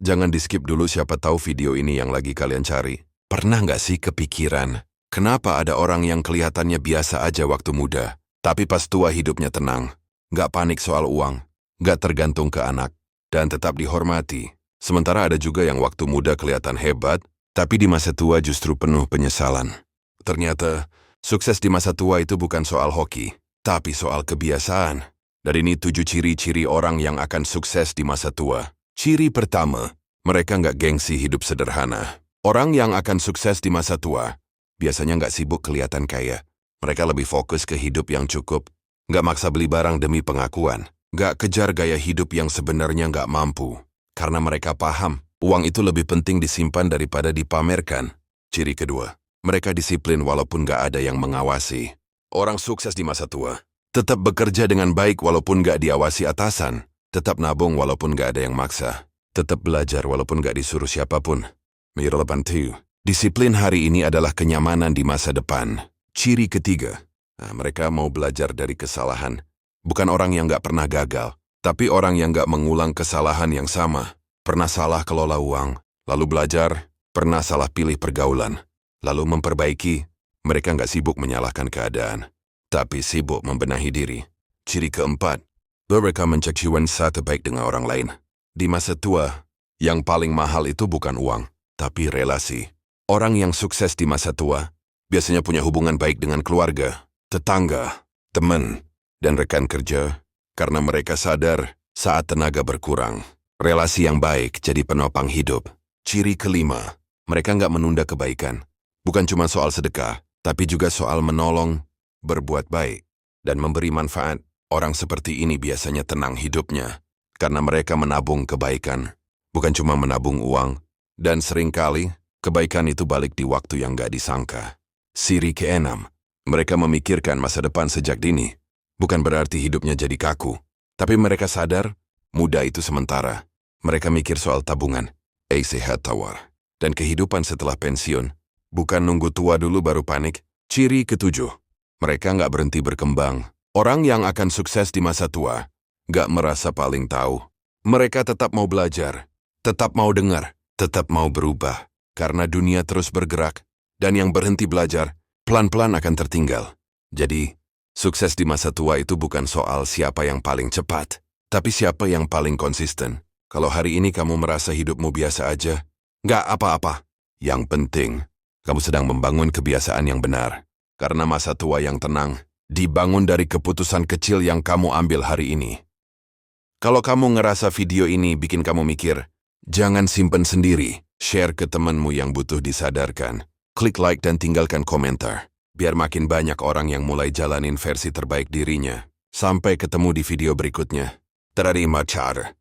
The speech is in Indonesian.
Jangan di-skip dulu, siapa tahu video ini yang lagi kalian cari. Pernah nggak sih kepikiran, kenapa ada orang yang kelihatannya biasa aja waktu muda, tapi pas tua hidupnya tenang, nggak panik soal uang, nggak tergantung ke anak, dan tetap dihormati. Sementara ada juga yang waktu muda kelihatan hebat, tapi di masa tua justru penuh penyesalan. Ternyata, sukses di masa tua itu bukan soal hoki, tapi soal kebiasaan. Dan ini 7 ciri-ciri orang yang akan sukses di masa tua. Ciri pertama, mereka nggak gengsi hidup sederhana. Orang yang akan sukses di masa tua, biasanya nggak sibuk kelihatan kaya. Mereka lebih fokus ke hidup yang cukup, nggak maksa beli barang demi pengakuan, nggak kejar gaya hidup yang sebenarnya nggak mampu. Karena mereka paham, uang itu lebih penting disimpan daripada dipamerkan. Ciri kedua, mereka disiplin walaupun nggak ada yang mengawasi. Orang sukses di masa tua tetap bekerja dengan baik walaupun nggak diawasi atasan, tetap nabung walaupun nggak ada yang maksa, tetap belajar walaupun nggak disuruh siapapun. Irrelevant too. Disiplin hari ini adalah kenyamanan di masa depan. Ciri ketiga, mereka mau belajar dari kesalahan. Bukan orang yang nggak pernah gagal, tapi orang yang nggak mengulang kesalahan yang sama. Pernah salah kelola uang, lalu belajar, pernah salah pilih pergaulan, lalu memperbaiki. Mereka nggak sibuk menyalahkan keadaan, tapi sibuk membenahi diri. Ciri keempat, mereka mencek satu baik dengan orang lain. Di masa tua, yang paling mahal itu bukan uang, tapi relasi. Orang yang sukses di masa tua biasanya punya hubungan baik dengan keluarga, tetangga, teman, dan rekan kerja, karena mereka sadar saat tenaga berkurang. Relasi yang baik jadi penopang hidup. Ciri kelima, mereka nggak menunda kebaikan. Bukan cuma soal sedekah, tapi juga soal menolong, berbuat baik, dan memberi manfaat. Orang seperti ini biasanya tenang hidupnya, karena mereka menabung kebaikan, bukan cuma menabung uang. Dan seringkali, kebaikan itu balik di waktu yang gak disangka. Ciri keenam, mereka memikirkan masa depan sejak dini. Bukan berarti hidupnya jadi kaku, tapi mereka sadar, muda itu sementara. Mereka mikir soal tabungan, sehat tawar, dan kehidupan setelah pensiun. Bukan nunggu tua dulu baru panik. Ciri ketujuh, mereka gak berhenti berkembang. Orang yang akan sukses di masa tua, gak merasa paling tahu. Mereka tetap mau belajar, tetap mau dengar, tetap mau berubah, karena dunia terus bergerak, dan yang berhenti belajar, pelan-pelan akan tertinggal. Jadi, sukses di masa tua itu bukan soal siapa yang paling cepat, tapi siapa yang paling konsisten. Kalau hari ini kamu merasa hidupmu biasa aja, nggak apa-apa. Yang penting, kamu sedang membangun kebiasaan yang benar. Karena masa tua yang tenang, dibangun dari keputusan kecil yang kamu ambil hari ini. Kalau kamu ngerasa video ini bikin kamu mikir, jangan simpen sendiri, share ke temanmu yang butuh disadarkan. Klik like dan tinggalkan komentar, biar makin banyak orang yang mulai jalanin versi terbaik dirinya. Sampai ketemu di video berikutnya. Terima kasih.